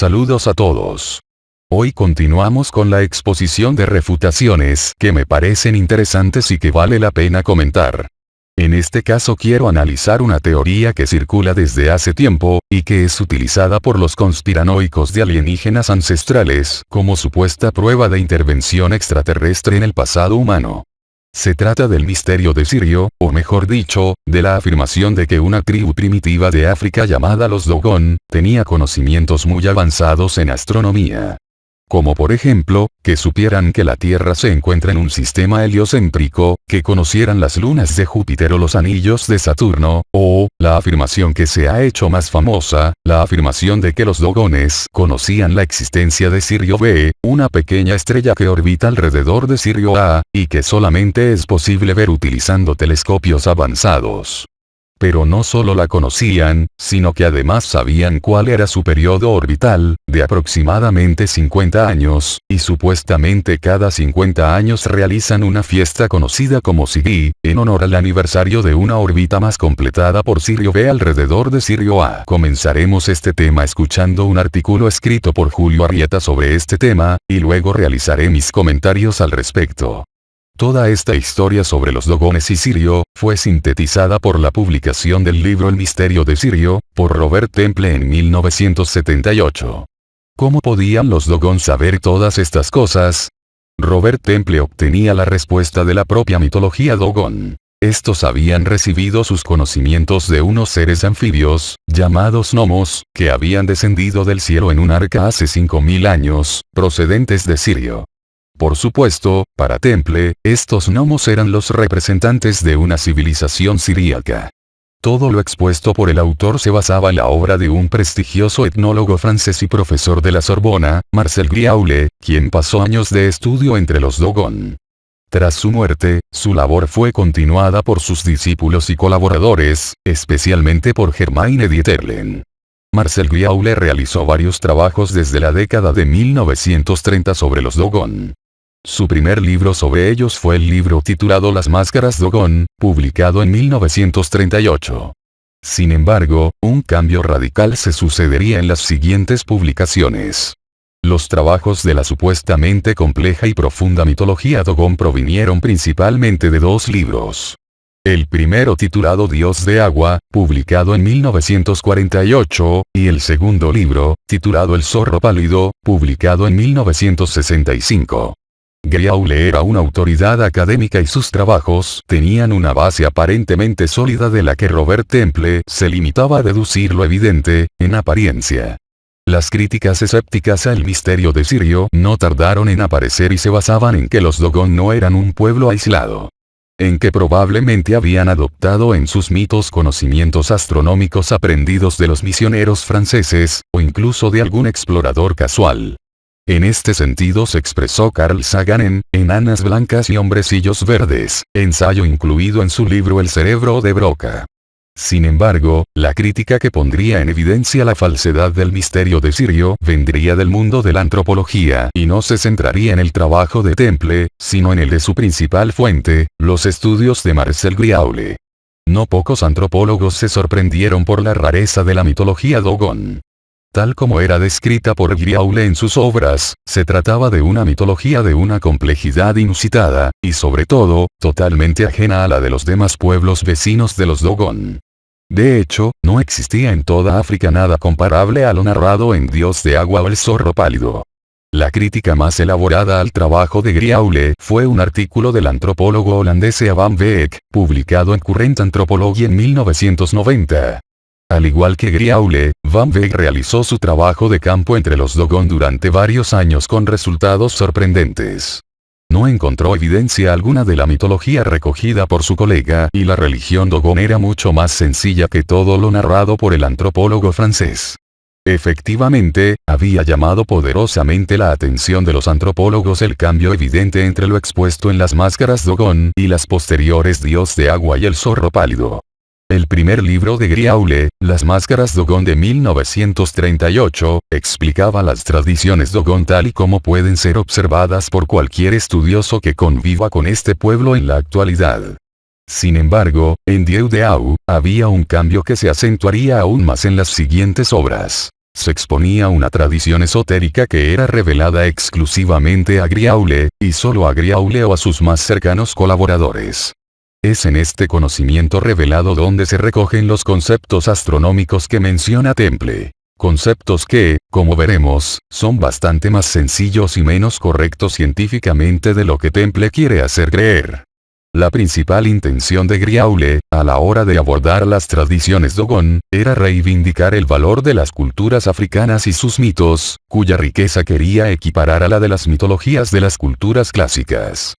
Saludos a todos. Hoy continuamos con la exposición de refutaciones que me parecen interesantes y que vale la pena comentar. En este caso quiero analizar una teoría que circula desde hace tiempo, y que es utilizada por los conspiranoicos de alienígenas ancestrales como supuesta prueba de intervención extraterrestre en el pasado humano. Se trata del misterio de Sirio, o mejor dicho, de la afirmación de que una tribu primitiva de África llamada los Dogon, tenía conocimientos muy avanzados en astronomía. Como por ejemplo, que supieran que la Tierra se encuentra en un sistema heliocéntrico, que conocieran las lunas de Júpiter o los anillos de Saturno, o, la afirmación que se ha hecho más famosa, la afirmación de que los Dogones conocían la existencia de Sirio B, una pequeña estrella que orbita alrededor de Sirio A, y que solamente es posible ver utilizando telescopios avanzados. Pero no solo la conocían, sino que además sabían cuál era su periodo orbital, de aproximadamente 50 años, y supuestamente cada 50 años realizan una fiesta conocida como Sigi, en honor al aniversario de una órbita más completada por Sirio B alrededor de Sirio A. Comenzaremos este tema escuchando un artículo escrito por Julio Arrieta sobre este tema, y luego realizaré mis comentarios al respecto. Toda esta historia sobre los Dogones y Sirio, fue sintetizada por la publicación del libro El misterio de Sirio, por Robert Temple en 1978. ¿Cómo podían los Dogon saber todas estas cosas? Robert Temple obtenía la respuesta de la propia mitología Dogon. Estos habían recibido sus conocimientos de unos seres anfibios, llamados gnomos, que habían descendido del cielo en un arca hace 5000 años, procedentes de Sirio. Por supuesto, para Temple, estos gnomos eran los representantes de una civilización siríaca. Todo lo expuesto por el autor se basaba en la obra de un prestigioso etnólogo francés y profesor de la Sorbona, Marcel Griaule, quien pasó años de estudio entre los Dogon. Tras su muerte, su labor fue continuada por sus discípulos y colaboradores, especialmente por Germaine Dieterlen. Marcel Griaule realizó varios trabajos desde la década de 1930 sobre los Dogon. Su primer libro sobre ellos fue el libro titulado Las Máscaras Dogon, publicado en 1938. Sin embargo, un cambio radical se sucedería en las siguientes publicaciones. Los trabajos de la supuestamente compleja y profunda mitología Dogon provinieron principalmente de dos libros. El primero titulado Dios de Agua, publicado en 1948, y el segundo libro, titulado El Zorro Pálido, publicado en 1965. Griaule era una autoridad académica y sus trabajos tenían una base aparentemente sólida de la que Robert Temple se limitaba a deducir lo evidente, en apariencia. Las críticas escépticas al misterio de Sirio no tardaron en aparecer y se basaban en que los Dogon no eran un pueblo aislado. En que probablemente habían adoptado en sus mitos conocimientos astronómicos aprendidos de los misioneros franceses, o incluso de algún explorador casual. En este sentido se expresó Carl Sagan en Enanas Blancas y Hombrecillos Verdes, ensayo incluido en su libro El cerebro de Broca. Sin embargo, la crítica que pondría en evidencia la falsedad del misterio de Sirio vendría del mundo de la antropología y no se centraría en el trabajo de Temple, sino en el de su principal fuente, los estudios de Marcel Griaule. No pocos antropólogos se sorprendieron por la rareza de la mitología Dogon. Tal como era descrita por Griaule en sus obras, se trataba de una mitología de una complejidad inusitada, y sobre todo, totalmente ajena a la de los demás pueblos vecinos de los Dogon. De hecho, no existía en toda África nada comparable a lo narrado en Dios de Agua o El Zorro Pálido. La crítica más elaborada al trabajo de Griaule fue un artículo del antropólogo holandés Van Beek, publicado en Current Anthropology en 1990. Al igual que Griaule, Van Beek realizó su trabajo de campo entre los Dogon durante varios años con resultados sorprendentes. No encontró evidencia alguna de la mitología recogida por su colega y la religión Dogon era mucho más sencilla que todo lo narrado por el antropólogo francés. Efectivamente, había llamado poderosamente la atención de los antropólogos el cambio evidente entre lo expuesto en las máscaras Dogon y las posteriores Dios de Agua y El Zorro Pálido. El primer libro de Griaule, Las Máscaras Dogon de 1938, explicaba las tradiciones Dogon tal y como pueden ser observadas por cualquier estudioso que conviva con este pueblo en la actualidad. Sin embargo, en Dieu de Au, había un cambio que se acentuaría aún más en las siguientes obras. se exponía una tradición esotérica que era revelada exclusivamente a Griaule, y solo a Griaule o a sus más cercanos colaboradores. Es en este conocimiento revelado donde se recogen los conceptos astronómicos que menciona Temple. Conceptos que, como veremos, son bastante más sencillos y menos correctos científicamente de lo que Temple quiere hacer creer. La principal intención de Griaule, a la hora de abordar las tradiciones Dogon, era reivindicar el valor de las culturas africanas y sus mitos, cuya riqueza quería equiparar a la de las mitologías de las culturas clásicas.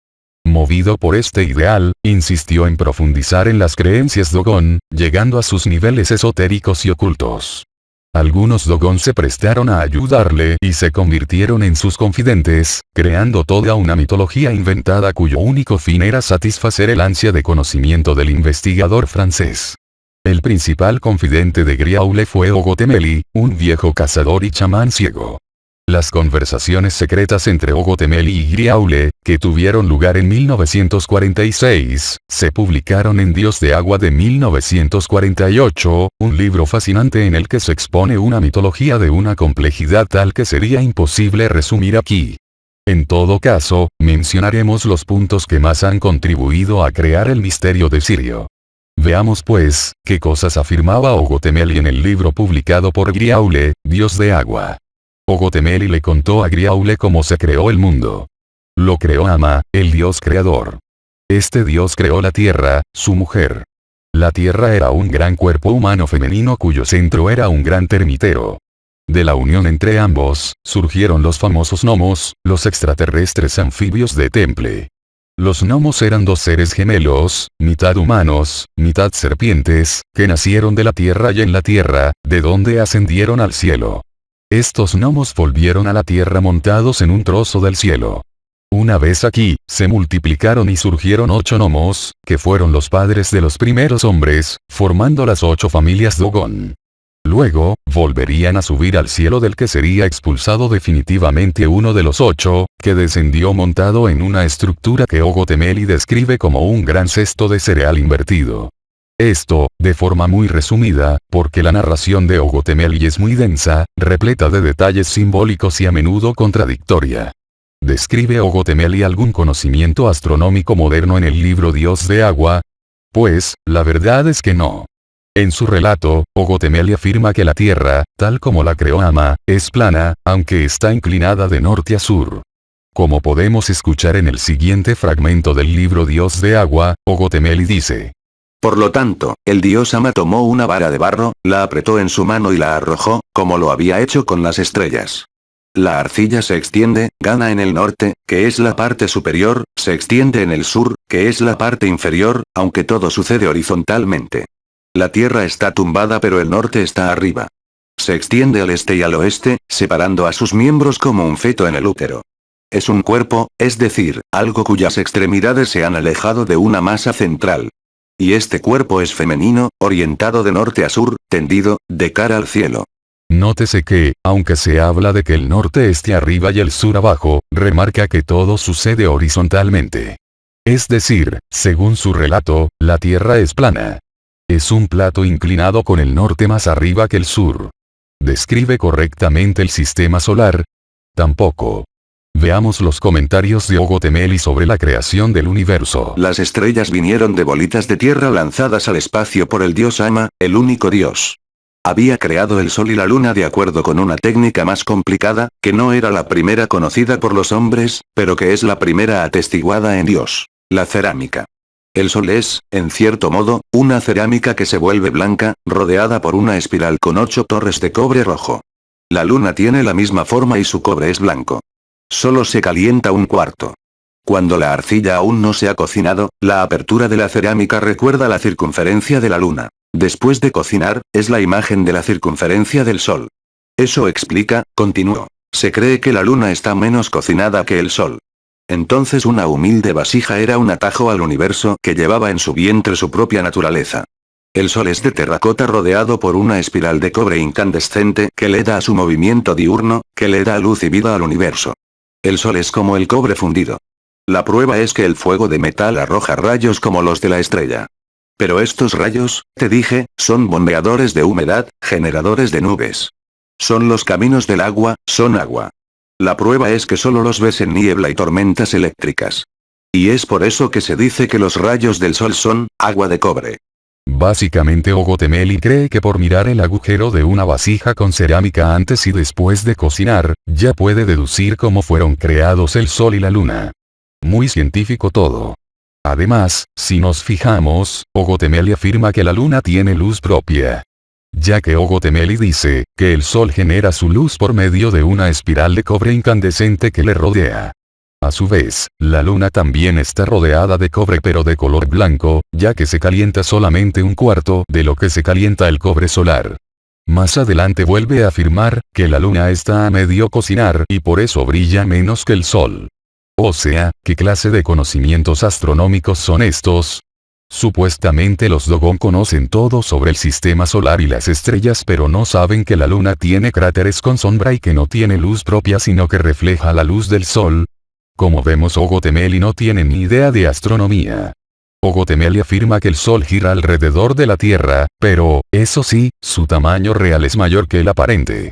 Movido por este ideal, insistió en profundizar en las creencias Dogon, llegando a sus niveles esotéricos y ocultos. Algunos Dogon se prestaron a ayudarle y se convirtieron en sus confidentes, creando toda una mitología inventada cuyo único fin era satisfacer el ansia de conocimiento del investigador francés. El principal confidente de Griaule fue Ogotemeli, un viejo cazador y chamán ciego. Las conversaciones secretas entre Ogotemeli y Griaule, que tuvieron lugar en 1946, se publicaron en Dios de Agua de 1948, un libro fascinante en el que se expone una mitología de una complejidad tal que sería imposible resumir aquí. En todo caso, mencionaremos los puntos que más han contribuido a crear el misterio de Sirio. Veamos pues, qué cosas afirmaba Ogotemeli en el libro publicado por Griaule, Dios de Agua. Ogotemeli le contó a Griaule cómo se creó el mundo. Lo creó Ama, el dios creador. Este dios creó la tierra, su mujer. La tierra era un gran cuerpo humano femenino cuyo centro era un gran termitero. De la unión entre ambos, surgieron los famosos gnomos, los extraterrestres anfibios de Temple. Los gnomos eran dos seres gemelos, mitad humanos, mitad serpientes, que nacieron de la tierra y en la tierra, de donde ascendieron al cielo. Estos gnomos volvieron a la tierra montados en un trozo del cielo. Una vez aquí, se multiplicaron y surgieron 8 gnomos, que fueron los padres de los primeros hombres, formando las 8 familias Dogon. Luego, volverían a subir al cielo del que sería expulsado definitivamente uno de los 8, que descendió montado en una estructura que Ogotemeli describe como un gran cesto de cereal invertido. Esto, de forma muy resumida, porque la narración de Ogotemeli es muy densa, repleta de detalles simbólicos y a menudo contradictoria. ¿Describe Ogotemeli algún conocimiento astronómico moderno en el libro Dios de Agua? Pues, la verdad es que no. En su relato, Ogotemeli afirma que la Tierra, tal como la creó Ama, es plana, aunque está inclinada de norte a sur. Como podemos escuchar en el siguiente fragmento del libro Dios de Agua, Ogotemeli dice: Por lo tanto, el dios Ama tomó una vara de barro, la apretó en su mano y la arrojó, como lo había hecho con las estrellas. La arcilla se extiende, gana en el norte, que es la parte superior, se extiende en el sur, que es la parte inferior, aunque todo sucede horizontalmente. La tierra está tumbada pero el norte está arriba. Se extiende al este y al oeste, separando a sus miembros como un feto en el útero. Es un cuerpo, es decir, algo cuyas extremidades se han alejado de una masa central. Y este cuerpo es femenino, orientado de norte a sur, tendido, de cara al cielo. Nótese que, aunque se habla de que el norte esté arriba y el sur abajo, remarca que todo sucede horizontalmente. Es decir, según su relato, la Tierra es plana. Es un plato inclinado con el norte más arriba que el sur. ¿Describe correctamente el sistema solar? Tampoco. Veamos los comentarios de Ogotemeli sobre la creación del universo. Las estrellas vinieron de bolitas de tierra lanzadas al espacio por el dios Ama, el único dios. Había creado el sol y la luna de acuerdo con una técnica más complicada, que no era la primera conocida por los hombres, pero que es la primera atestiguada en Dios: la cerámica. El sol es, en cierto modo, una cerámica que se vuelve blanca, rodeada por una espiral con 8 torres de cobre rojo. La luna tiene la misma forma y su cobre es blanco. Solo se calienta un cuarto. Cuando la arcilla aún no se ha cocinado, la apertura de la cerámica recuerda la circunferencia de la luna. Después de cocinar, es la imagen de la circunferencia del sol. Eso explica, continuó. Se cree que la luna está menos cocinada que el sol. Entonces una humilde vasija era un atajo al universo que llevaba en su vientre su propia naturaleza. El sol es de terracota rodeado por una espiral de cobre incandescente que le da a su movimiento diurno, que le da luz y vida al universo. El sol es como el cobre fundido. La prueba es que el fuego de metal arroja rayos como los de la estrella. Pero estos rayos, te dije, son bombeadores de humedad, generadores de nubes. Son los caminos del agua, son agua. La prueba es que solo los ves en niebla y tormentas eléctricas. Y es por eso que se dice que los rayos del sol son agua de cobre. Básicamente Ogotemeli cree que por mirar el agujero de una vasija con cerámica antes y después de cocinar, ya puede deducir cómo fueron creados el sol y la luna. Muy científico todo. Además, si nos fijamos, Ogotemeli afirma que la luna tiene luz propia. Ya que Ogotemeli dice, que el sol genera su luz por medio de una espiral de cobre incandescente que le rodea. A su vez, la luna también está rodeada de cobre pero de color blanco, ya que se calienta solamente un cuarto de lo que se calienta el cobre solar. Más adelante vuelve a afirmar, que la luna está a medio cocinar y por eso brilla menos que el sol. O sea, ¿qué clase de conocimientos astronómicos son estos? Supuestamente los Dogon conocen todo sobre el sistema solar y las estrellas pero no saben que la luna tiene cráteres con sombra y que no tiene luz propia sino que refleja la luz del sol. Como vemos Ogotemeli no tiene ni idea de astronomía. Ogotemeli afirma que el sol gira alrededor de la Tierra, pero, eso sí, su tamaño real es mayor que el aparente.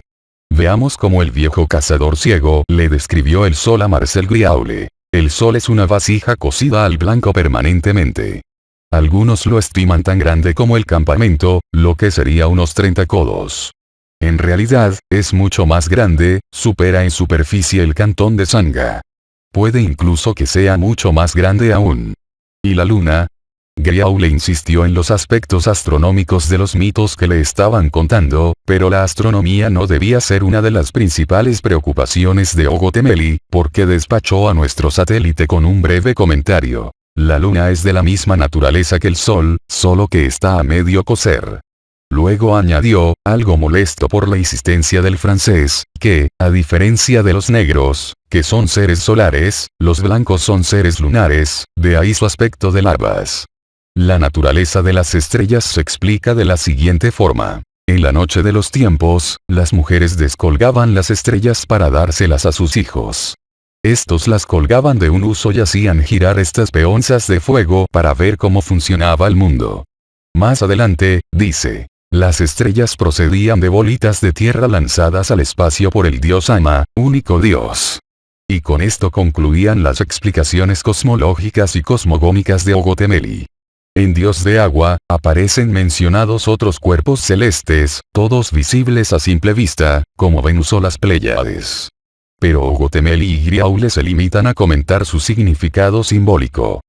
Veamos cómo el viejo cazador ciego le describió el sol a Marcel Griaule. El sol es una vasija cocida al blanco permanentemente. Algunos lo estiman tan grande como el campamento, lo que sería unos 30 codos. En realidad, es mucho más grande, supera en superficie el cantón de Sanga. Puede incluso que sea mucho más grande aún. ¿Y la luna? Griaule insistió en los aspectos astronómicos de los mitos que le estaban contando, pero la astronomía no debía ser una de las principales preocupaciones de Ogotemeli, porque despachó a nuestro satélite con un breve comentario. La luna es de la misma naturaleza que el sol, solo que está a medio cocer. Luego añadió, algo molesto por la insistencia del francés, que, a diferencia de los negros, que son seres solares, los blancos son seres lunares, de ahí su aspecto de larvas. La naturaleza de las estrellas se explica de la siguiente forma. En la noche de los tiempos, las mujeres descolgaban las estrellas para dárselas a sus hijos. Estos las colgaban de un uso y hacían girar estas peonzas de fuego para ver cómo funcionaba el mundo. Más adelante, dice. Las estrellas procedían de bolitas de tierra lanzadas al espacio por el dios Ama, único dios. Y con esto concluían las explicaciones cosmológicas y cosmogónicas de Ogotemeli. En Dios de Agua, aparecen mencionados otros cuerpos celestes, todos visibles a simple vista, como Venus o las Pléyades. Pero Ogotemeli y Griaule se limitan a comentar su significado simbólico.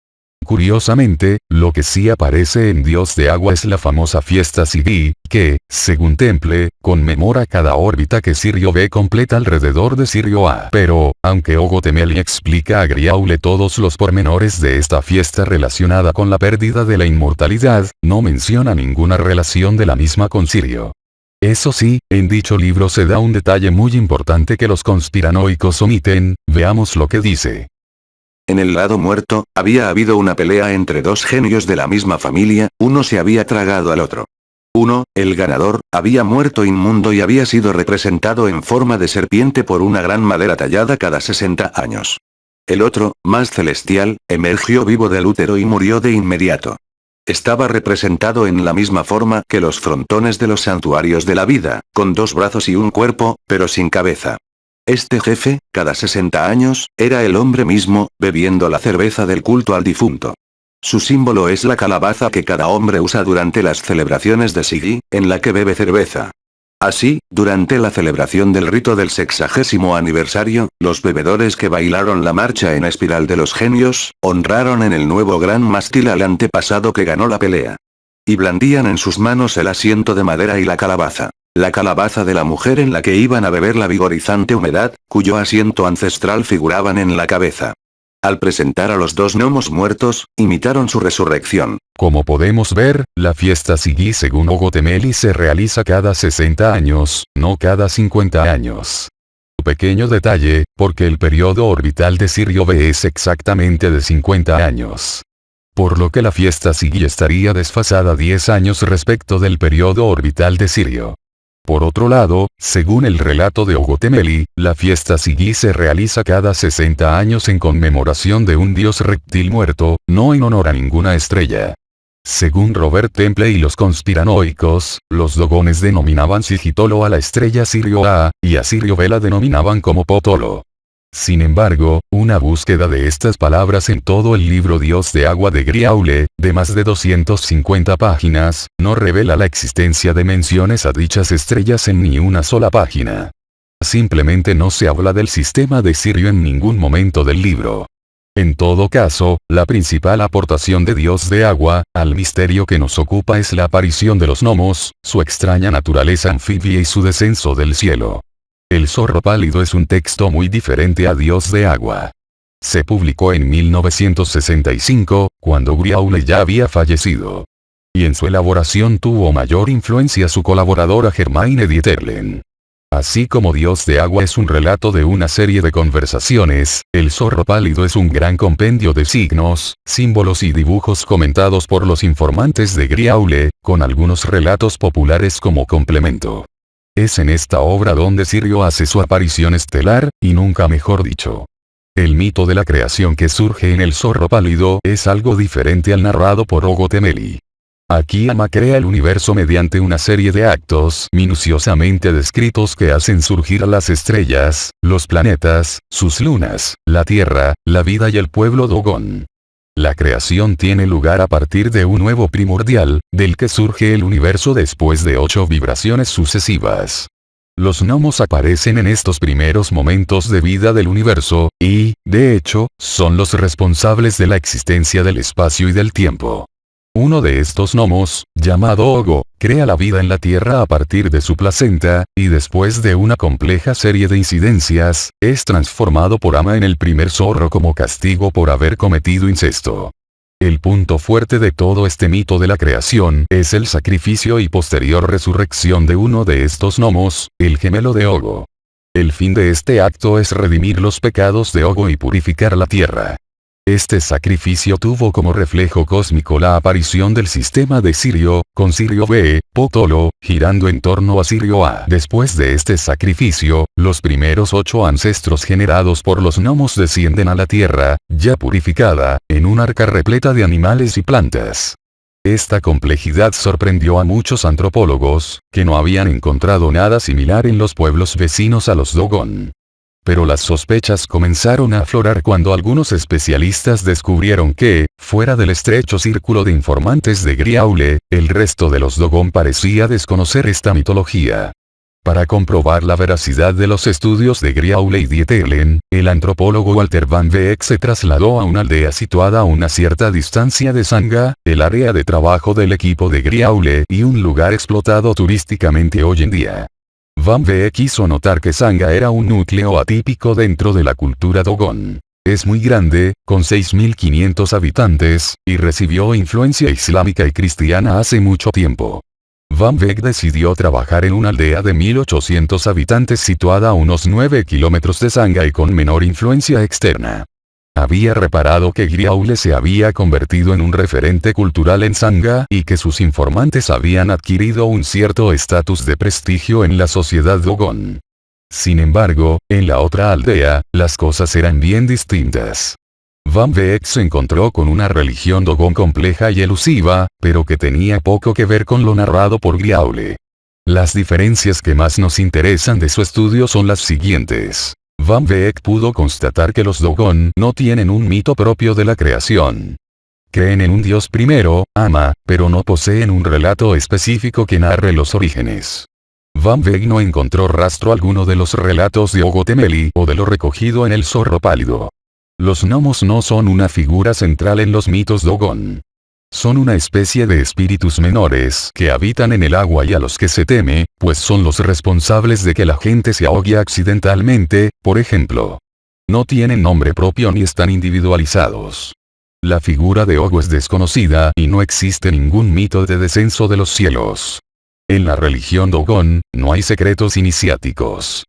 Curiosamente, lo que sí aparece en Dios de Agua es la famosa fiesta Sigi, que, según Temple, conmemora cada órbita que Sirio B completa alrededor de Sirio A. Pero, aunque Ogotemeli explica a Griaule todos los pormenores de esta fiesta relacionada con la pérdida de la inmortalidad, no menciona ninguna relación de la misma con Sirio. Eso sí, en dicho libro se da un detalle muy importante que los conspiranoicos omiten, veamos lo que dice. En el lado muerto, había habido una pelea entre dos genios de la misma familia, uno se había tragado al otro. Uno, el ganador, había muerto inmundo y había sido representado en forma de serpiente por una gran madera tallada cada 60 años. El otro, más celestial, emergió vivo del útero y murió de inmediato. Estaba representado en la misma forma que los frontones de los santuarios de la vida, con 2 brazos y un cuerpo, pero sin cabeza. Este jefe, cada 60 años, era el hombre mismo, bebiendo la cerveza del culto al difunto. Su símbolo es la calabaza que cada hombre usa durante las celebraciones de Sigi, en la que bebe cerveza. Así, durante la celebración del rito del 60º aniversario, los bebedores que bailaron la marcha en espiral de los genios, honraron en el nuevo gran mástil al antepasado que ganó la pelea. Y blandían en sus manos el asiento de madera y la calabaza de la mujer en la que iban a beber la vigorizante humedad, cuyo asiento ancestral figuraban en la cabeza. Al presentar a los dos gnomos muertos, imitaron su resurrección. Como podemos ver, la fiesta Sigi según Ogotemeli se realiza cada 60 años, no cada 50 años. Pequeño detalle, porque el periodo orbital de Sirio B es exactamente de 50 años. Por lo que la fiesta Sigi estaría desfasada 10 años respecto del periodo orbital de Sirio. Por otro lado, según el relato de Ogotemeli, la fiesta Sigi se realiza cada 60 años en conmemoración de un dios reptil muerto, no en honor a ninguna estrella. Según Robert Temple y los conspiranoicos, los dogones denominaban Sigitolo a la estrella Sirio A, y a Sirio B la denominaban como Potolo. Sin embargo, una búsqueda de estas palabras en todo el libro Dios de Agua de Griaule, de más de 250 páginas, no revela la existencia de menciones a dichas estrellas en ni una sola página. Simplemente no se habla del sistema de Sirio en ningún momento del libro. En todo caso, la principal aportación de Dios de Agua, al misterio que nos ocupa es la aparición de los gnomos, su extraña naturaleza anfibia y su descenso del cielo. El zorro pálido es un texto muy diferente a Dios de Agua. Se publicó en 1965, cuando Griaule ya había fallecido. Y en su elaboración tuvo mayor influencia su colaboradora Germaine Dieterlen. Así como Dios de Agua es un relato de una serie de conversaciones, el zorro pálido es un gran compendio de signos, símbolos y dibujos comentados por los informantes de Griaule, con algunos relatos populares como complemento. Es en esta obra donde Sirio hace su aparición estelar, y nunca mejor dicho. El mito de la creación que surge en el zorro pálido es algo diferente al narrado por Ogo Temeli. Aquí Ama crea el universo mediante una serie de actos minuciosamente descritos que hacen surgir las estrellas, los planetas, sus lunas, la tierra, la vida y el pueblo Dogon. La creación tiene lugar a partir de un nuevo primordial, del que surge el universo después de 8 vibraciones sucesivas. Los gnomos aparecen en estos primeros momentos de vida del universo, y, de hecho, son los responsables de la existencia del espacio y del tiempo. Uno de estos gnomos, llamado Ogo, crea la vida en la Tierra a partir de su placenta, y después de una compleja serie de incidencias, es transformado por Ama en el primer zorro como castigo por haber cometido incesto. El punto fuerte de todo este mito de la creación es el sacrificio y posterior resurrección de uno de estos gnomos, el gemelo de Ogo. El fin de este acto es redimir los pecados de Ogo y purificar la Tierra. Este sacrificio tuvo como reflejo cósmico la aparición del sistema de Sirio, con Sirio B, Potolo, girando en torno a Sirio A. Después de este sacrificio, los primeros 8 ancestros generados por los gnomos descienden a la Tierra, ya purificada, en un arca repleta de animales y plantas. Esta complejidad sorprendió a muchos antropólogos, que no habían encontrado nada similar en los pueblos vecinos a los Dogon. Pero las sospechas comenzaron a aflorar cuando algunos especialistas descubrieron que, fuera del estrecho círculo de informantes de Griaule, el resto de los Dogon parecía desconocer esta mitología. Para comprobar la veracidad de los estudios de Griaule y Dieterlen, el antropólogo Walter van Beek se trasladó a una aldea situada a una cierta distancia de Sanga, el área de trabajo del equipo de Griaule y un lugar explotado turísticamente hoy en día. Van Beek quiso notar que Sanga era un núcleo atípico dentro de la cultura Dogon. Es muy grande, con 6.500 habitantes, y recibió influencia islámica y cristiana hace mucho tiempo. Van Beek decidió trabajar en una aldea de 1.800 habitantes situada a unos 9 kilómetros de Sanga y con menor influencia externa. Había reparado que Griaule se había convertido en un referente cultural en Sanga y que sus informantes habían adquirido un cierto estatus de prestigio en la sociedad Dogon. Sin embargo, en la otra aldea, las cosas eran bien distintas. Van Beek se encontró con una religión Dogon compleja y elusiva, pero que tenía poco que ver con lo narrado por Griaule. Las diferencias que más nos interesan de su estudio son las siguientes. Van Beek pudo constatar que los Dogon no tienen un mito propio de la creación. Creen en un dios primero, Ama, pero no poseen un relato específico que narre los orígenes. Van Beek no encontró rastro alguno de los relatos de Ogo Temeli o de lo recogido en el zorro pálido. Los gnomos no son una figura central en los mitos Dogon. Son una especie de espíritus menores que habitan en el agua y a los que se teme, pues son los responsables de que la gente se ahogue accidentalmente, por ejemplo. No tienen nombre propio ni están individualizados. La figura de Ogo es desconocida y no existe ningún mito de descenso de los cielos. En la religión Dogon, no hay secretos iniciáticos.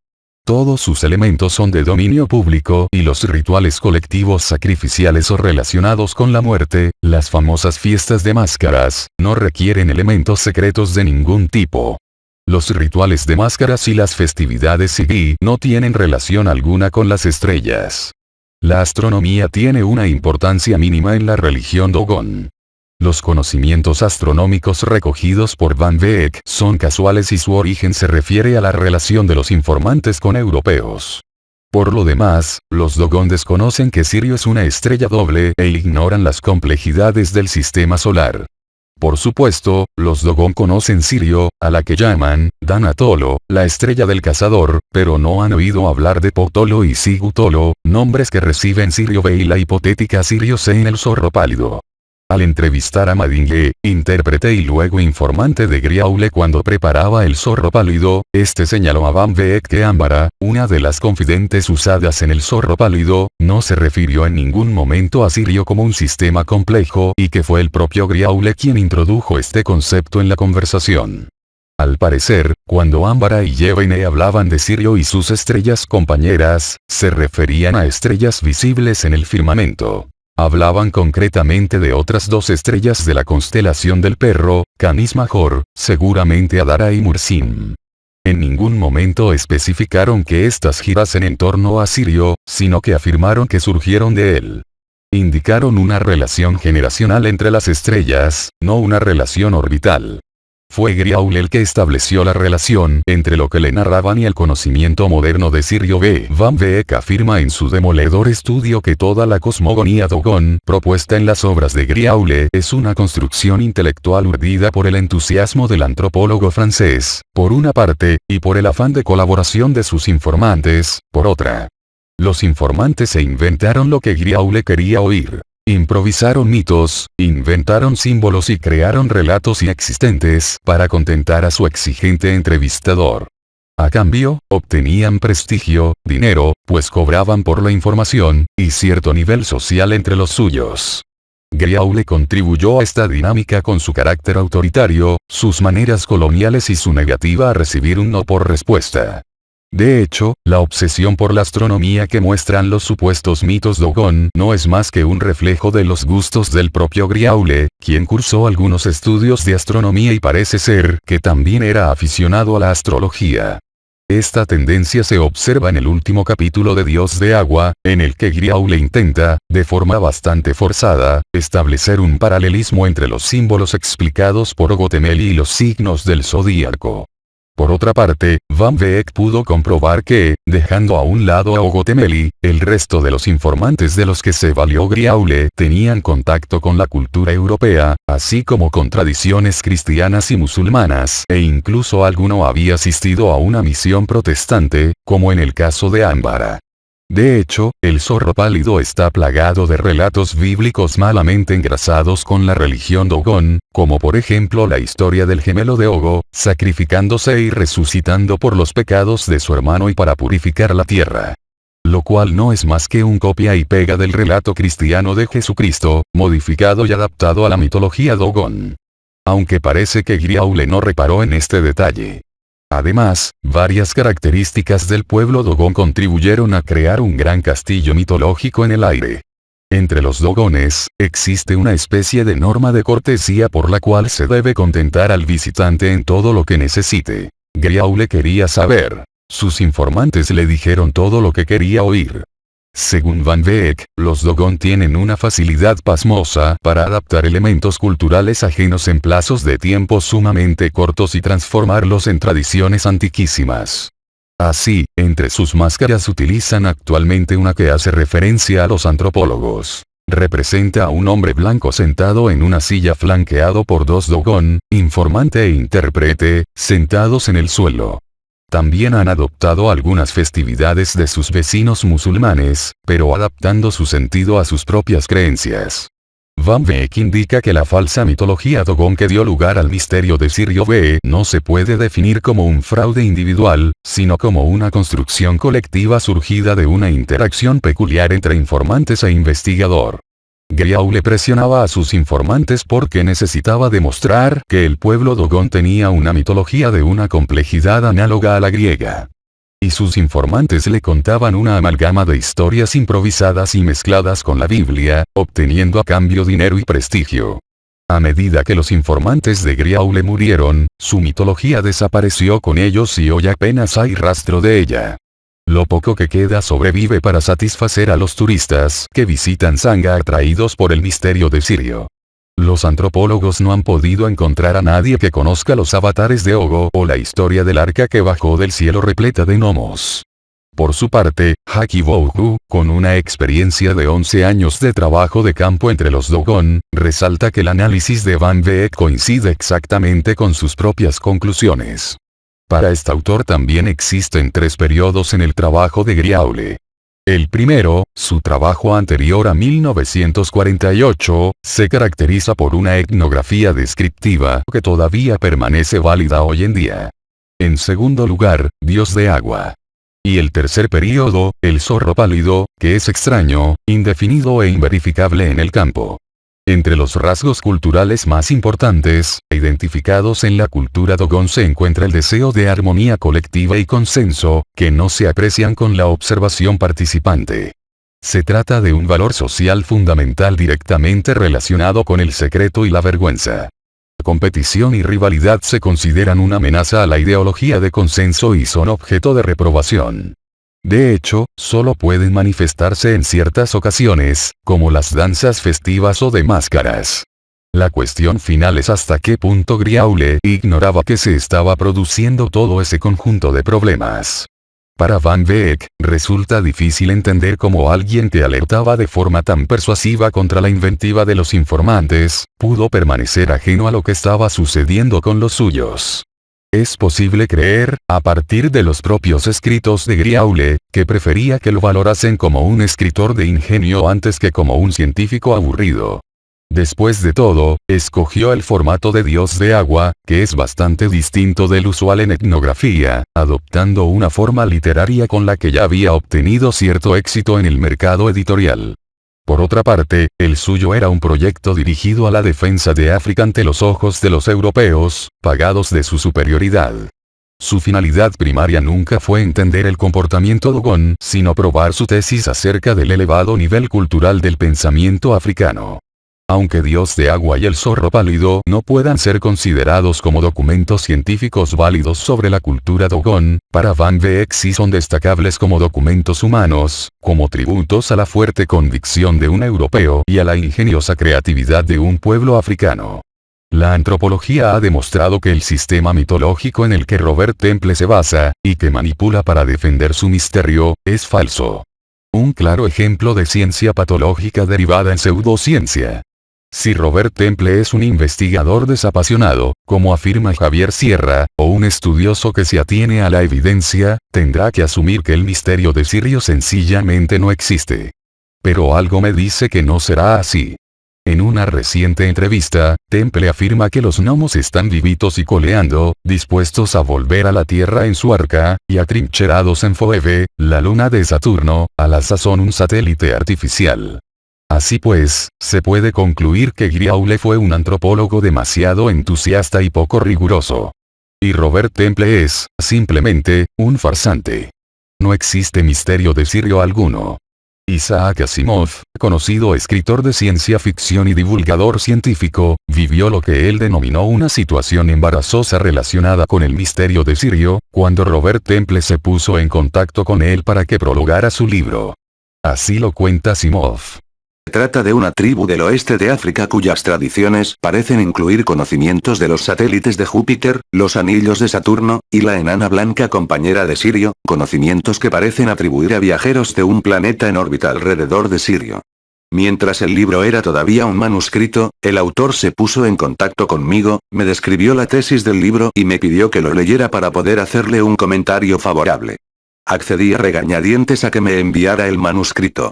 Todos sus elementos son de dominio público y los rituales colectivos sacrificiales o relacionados con la muerte, las famosas fiestas de máscaras, no requieren elementos secretos de ningún tipo. Los rituales de máscaras y las festividades Sigi no tienen relación alguna con las estrellas. La astronomía tiene una importancia mínima en la religión Dogon. Los conocimientos astronómicos recogidos por Van Beek son casuales y su origen se refiere a la relación de los informantes con europeos. Por lo demás, los Dogon desconocen que Sirio es una estrella doble e ignoran las complejidades del sistema solar. Por supuesto, los Dogon conocen Sirio, a la que llaman Danatolo, la estrella del cazador, pero no han oído hablar de Potolo y Sigutolo, nombres que reciben Sirio B y la hipotética Sirio C en el zorro pálido. Al entrevistar a Madinge, intérprete y luego informante de Griaule cuando preparaba el zorro pálido, este señaló a Van Beek que Ámbara, una de las confidentes usadas en el zorro pálido, no se refirió en ningún momento a Sirio como un sistema complejo y que fue el propio Griaule quien introdujo este concepto en la conversación. Al parecer, cuando Ámbara y Yevene hablaban de Sirio y sus estrellas compañeras, se referían a estrellas visibles en el firmamento. Hablaban concretamente de otras dos estrellas de la constelación del perro, Canis Major, seguramente Adara y Mursin. En ningún momento especificaron que éstas girasen en torno a Sirio, sino que afirmaron que surgieron de él. Indicaron una relación generacional entre las estrellas, no una relación orbital. Fue Griaule el que estableció la relación entre lo que le narraban y el conocimiento moderno de Sirio B. Van Beek afirma en su demoledor estudio que toda la cosmogonía Dogon propuesta en las obras de Griaule es una construcción intelectual urdida por el entusiasmo del antropólogo francés, por una parte, y por el afán de colaboración de sus informantes, por otra. Los informantes se inventaron lo que Griaule quería oír. Improvisaron mitos, inventaron símbolos y crearon relatos inexistentes para contentar a su exigente entrevistador. A cambio, obtenían prestigio, dinero, pues cobraban por la información, y cierto nivel social entre los suyos. Griaule contribuyó a esta dinámica con su carácter autoritario, sus maneras coloniales y su negativa a recibir un no por respuesta. De hecho, la obsesión por la astronomía que muestran los supuestos mitos Dogon no es más que un reflejo de los gustos del propio Griaule, quien cursó algunos estudios de astronomía y parece ser que también era aficionado a la astrología. Esta tendencia se observa en el último capítulo de Dios de Agua, en el que Griaule intenta, de forma bastante forzada, establecer un paralelismo entre los símbolos explicados por Ogotemeli y los signos del zodíaco. Por otra parte, Van Beek pudo comprobar que, dejando a un lado a Ogotemeli, el resto de los informantes de los que se valió Griaule tenían contacto con la cultura europea, así como con tradiciones cristianas y musulmanas, e incluso alguno había asistido a una misión protestante, como en el caso de Ámbara. De hecho, el zorro pálido está plagado de relatos bíblicos malamente engrasados con la religión Dogon, como por ejemplo la historia del gemelo de Ogo, sacrificándose y resucitando por los pecados de su hermano y para purificar la tierra. Lo cual no es más que un copia y pega del relato cristiano de Jesucristo, modificado y adaptado a la mitología Dogon. Aunque parece que Griaule no reparó en este detalle. Además, varias características del pueblo Dogon contribuyeron a crear un gran castillo mitológico en el aire. Entre los Dogones, existe una especie de norma de cortesía por la cual se debe contentar al visitante en todo lo que necesite. Griaule quería saber. Sus informantes le dijeron todo lo que quería oír. Según Van Beek, los Dogon tienen una facilidad pasmosa para adaptar elementos culturales ajenos en plazos de tiempo sumamente cortos y transformarlos en tradiciones antiquísimas. Así, entre sus máscaras utilizan actualmente una que hace referencia a los antropólogos. Representa a un hombre blanco sentado en una silla flanqueado por dos Dogon, informante e intérprete, sentados en el suelo. También han adoptado algunas festividades de sus vecinos musulmanes, pero adaptando su sentido a sus propias creencias. Van Beek indica que la falsa mitología Dogon que dio lugar al misterio de Sirio B no se puede definir como un fraude individual, sino como una construcción colectiva surgida de una interacción peculiar entre informantes e investigador. Griaule presionaba a sus informantes porque necesitaba demostrar que el pueblo Dogon tenía una mitología de una complejidad análoga a la griega. Y sus informantes le contaban una amalgama de historias improvisadas y mezcladas con la Biblia, obteniendo a cambio dinero y prestigio. A medida que los informantes de Griaule murieron, su mitología desapareció con ellos y hoy apenas hay rastro de ella. Lo poco que queda sobrevive para satisfacer a los turistas que visitan Sanga atraídos por el misterio de Sirio. Los antropólogos no han podido encontrar a nadie que conozca los avatares de Ogo o la historia del arca que bajó del cielo repleta de gnomos. Por su parte, Haki Bouhu, con una experiencia de 11 años de trabajo de campo entre los Dogon, resalta que el análisis de Van Beek coincide exactamente con sus propias conclusiones. Para este autor también existen 3 periodos en el trabajo de Griaule. El primero, su trabajo anterior a 1948, se caracteriza por una etnografía descriptiva que todavía permanece válida hoy en día. En segundo lugar, Dios de agua. Y el tercer período, el zorro pálido, que es extraño, indefinido e inverificable en el campo. Entre los rasgos culturales más importantes, identificados en la cultura Dogon se encuentra el deseo de armonía colectiva y consenso, que no se aprecian con la observación participante. Se trata de un valor social fundamental directamente relacionado con el secreto y la vergüenza. Competición y rivalidad se consideran una amenaza a la ideología de consenso y son objeto de reprobación. De hecho, solo pueden manifestarse en ciertas ocasiones, como las danzas festivas o de máscaras. La cuestión final es hasta qué punto Griaule ignoraba que se estaba produciendo todo ese conjunto de problemas. Para Van Beek, resulta difícil entender cómo alguien que alertaba de forma tan persuasiva contra la inventiva de los informantes, pudo permanecer ajeno a lo que estaba sucediendo con los suyos. Es posible creer, a partir de los propios escritos de Griaule, que prefería que lo valorasen como un escritor de ingenio antes que como un científico aburrido. Después de todo, escogió el formato de Dios de agua, que es bastante distinto del usual en etnografía, adoptando una forma literaria con la que ya había obtenido cierto éxito en el mercado editorial. Por otra parte, el suyo era un proyecto dirigido a la defensa de África ante los ojos de los europeos, pagados de su superioridad. Su finalidad primaria nunca fue entender el comportamiento Dogon, sino probar su tesis acerca del elevado nivel cultural del pensamiento africano. Aunque Dios de agua y el zorro pálido no puedan ser considerados como documentos científicos válidos sobre la cultura Dogon, para Van Beek sí son destacables como documentos humanos, como tributos a la fuerte convicción de un europeo y a la ingeniosa creatividad de un pueblo africano. La antropología ha demostrado que el sistema mitológico en el que Robert Temple se basa, y que manipula para defender su misterio, es falso. Un claro ejemplo de ciencia patológica derivada en pseudociencia. Si Robert Temple es un investigador desapasionado, como afirma Javier Sierra, o un estudioso que se atiene a la evidencia, tendrá que asumir que el misterio de Sirio sencillamente no existe. Pero algo me dice que no será así. En una reciente entrevista, Temple afirma que los gnomos están vivitos y coleando, dispuestos a volver a la Tierra en su arca, y atrincherados en Phoebe, la luna de Saturno, a la sazón un satélite artificial. Así pues, se puede concluir que Griaule fue un antropólogo demasiado entusiasta y poco riguroso. Y Robert Temple es, simplemente, un farsante. No existe misterio de Sirio alguno. Isaac Asimov, conocido escritor de ciencia ficción y divulgador científico, vivió lo que él denominó una situación embarazosa relacionada con el misterio de Sirio, cuando Robert Temple se puso en contacto con él para que prologara su libro. Así lo cuenta Asimov. Se trata de una tribu del oeste de África cuyas tradiciones parecen incluir conocimientos de los satélites de Júpiter, los anillos de Saturno, y la enana blanca compañera de Sirio, conocimientos que parecen atribuir a viajeros de un planeta en órbita alrededor de Sirio. Mientras el libro era todavía un manuscrito, el autor se puso en contacto conmigo, me describió la tesis del libro y me pidió que lo leyera para poder hacerle un comentario favorable. Accedí a regañadientes a que me enviara el manuscrito.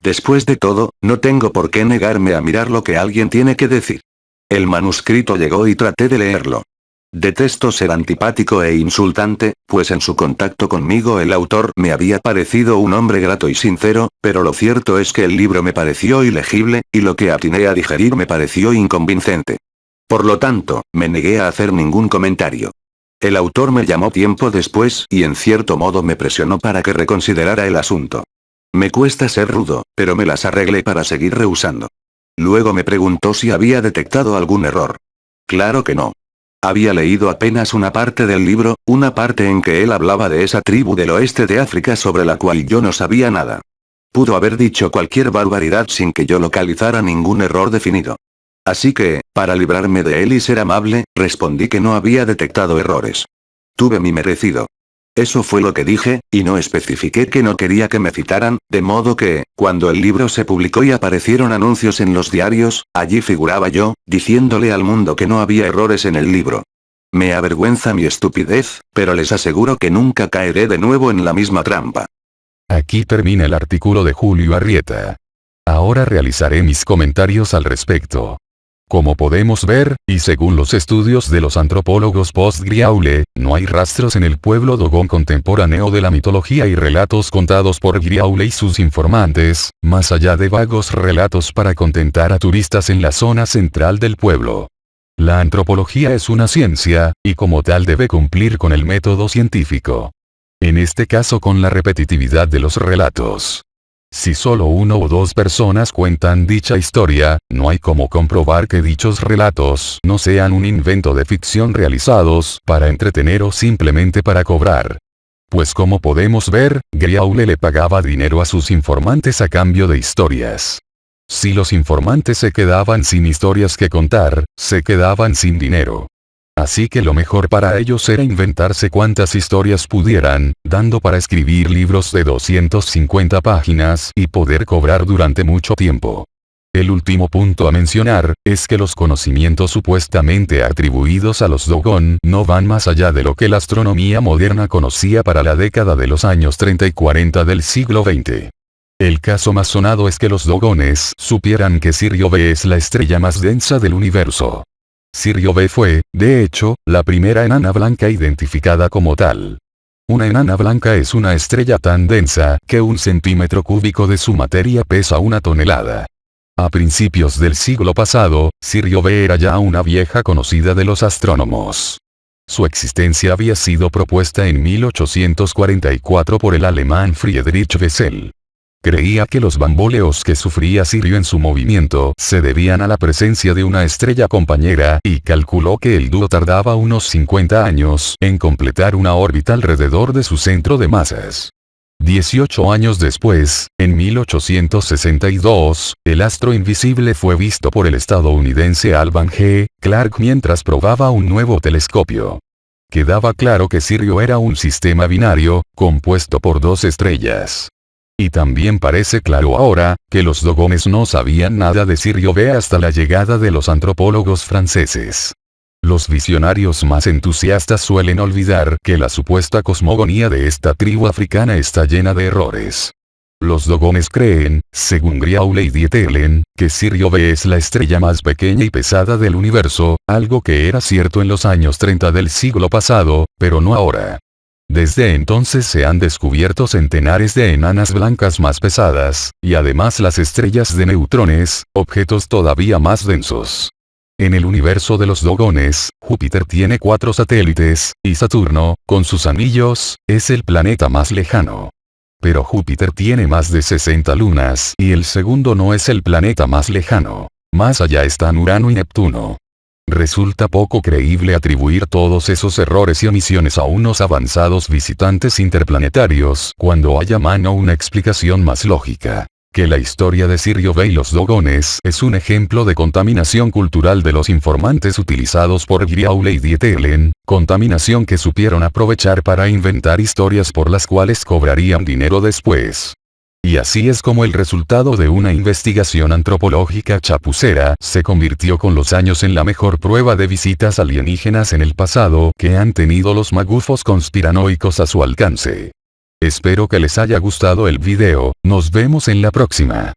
Después de todo, no tengo por qué negarme a mirar lo que alguien tiene que decir. El manuscrito llegó y traté de leerlo. Detesto ser antipático e insultante, pues en su contacto conmigo el autor me había parecido un hombre grato y sincero, pero lo cierto es que el libro me pareció ilegible, y lo que atiné a digerir me pareció inconvincente. Por lo tanto, me negué a hacer ningún comentario. El autor me llamó tiempo después y en cierto modo me presionó para que reconsiderara el asunto. Me cuesta ser rudo, pero me las arreglé para seguir rehusando. Luego me preguntó si había detectado algún error. Claro que no. Había leído apenas una parte del libro, una parte en que él hablaba de esa tribu del oeste de África sobre la cual yo no sabía nada. Pudo haber dicho cualquier barbaridad sin que yo localizara ningún error definido. Así que, para librarme de él y ser amable, respondí que no había detectado errores. Tuve mi merecido. Eso fue lo que dije, y no especifiqué que no quería que me citaran, de modo que, cuando el libro se publicó y aparecieron anuncios en los diarios, allí figuraba yo, diciéndole al mundo que no había errores en el libro. Me avergüenza mi estupidez, pero les aseguro que nunca caeré de nuevo en la misma trampa. Aquí termina el artículo de Julio Arrieta. Ahora realizaré mis comentarios al respecto. Como podemos ver, y según los estudios de los antropólogos post-Griaule, no hay rastros en el pueblo Dogon contemporáneo de la mitología y relatos contados por Griaule y sus informantes, más allá de vagos relatos para contentar a turistas en la zona central del pueblo. La antropología es una ciencia, y como tal debe cumplir con el método científico. En este caso con la repetitividad de los relatos. Si solo uno o dos personas cuentan dicha historia, no hay cómo comprobar que dichos relatos no sean un invento de ficción realizados para entretener o simplemente para cobrar. Pues como podemos ver, Griaule le pagaba dinero a sus informantes a cambio de historias. Si los informantes se quedaban sin historias que contar, se quedaban sin dinero. Así que lo mejor para ellos era inventarse cuantas historias pudieran, dando para escribir libros de 250 páginas y poder cobrar durante mucho tiempo. El último punto a mencionar, es que los conocimientos supuestamente atribuidos a los Dogon no van más allá de lo que la astronomía moderna conocía para la década de los años 30 y 40 del siglo XX. El caso más sonado es que los Dogones supieran que Sirio B es la estrella más densa del universo. Sirio B fue, de hecho, la primera enana blanca identificada como tal. Una enana blanca es una estrella tan densa que 1 centímetro cúbico de su materia pesa 1 tonelada. A principios del siglo pasado, Sirio B era ya una vieja conocida de los astrónomos. Su existencia había sido propuesta en 1844 por el alemán Friedrich Bessel. Creía que los bamboleos que sufría Sirio en su movimiento se debían a la presencia de una estrella compañera y calculó que el dúo tardaba unos 50 años en completar una órbita alrededor de su centro de masas. 18 años después, en 1862, el astro invisible fue visto por el estadounidense Alvan G. Clark mientras probaba un nuevo telescopio. Quedaba claro que Sirio era un sistema binario, compuesto por 2 estrellas. Y también parece claro ahora, que los Dogones no sabían nada de Sirio B hasta la llegada de los antropólogos franceses. Los visionarios más entusiastas suelen olvidar que la supuesta cosmogonía de esta tribu africana está llena de errores. Los Dogones creen, según Griaule y Dietelen, que Sirio B es la estrella más pequeña y pesada del universo, algo que era cierto en los años 30 del siglo pasado, pero no ahora. Desde entonces se han descubierto centenares de enanas blancas más pesadas, y además las estrellas de neutrones, objetos todavía más densos. En el universo de los Dogones, Júpiter tiene 4 satélites, y Saturno, con sus anillos, es el planeta más lejano. Pero Júpiter tiene más de 60 lunas y el segundo no es el planeta más lejano. Más allá están Urano y Neptuno. Resulta poco creíble atribuir todos esos errores y omisiones a unos avanzados visitantes interplanetarios cuando hay a mano una explicación más lógica. Que la historia de Sirio B y los Dogones es un ejemplo de contaminación cultural de los informantes utilizados por Griaule y Dietelen, contaminación que supieron aprovechar para inventar historias por las cuales cobrarían dinero después. Y así es como el resultado de una investigación antropológica chapucera se convirtió con los años en la mejor prueba de visitas alienígenas en el pasado que han tenido los magufos conspiranoicos a su alcance. Espero que les haya gustado el video, nos vemos en la próxima.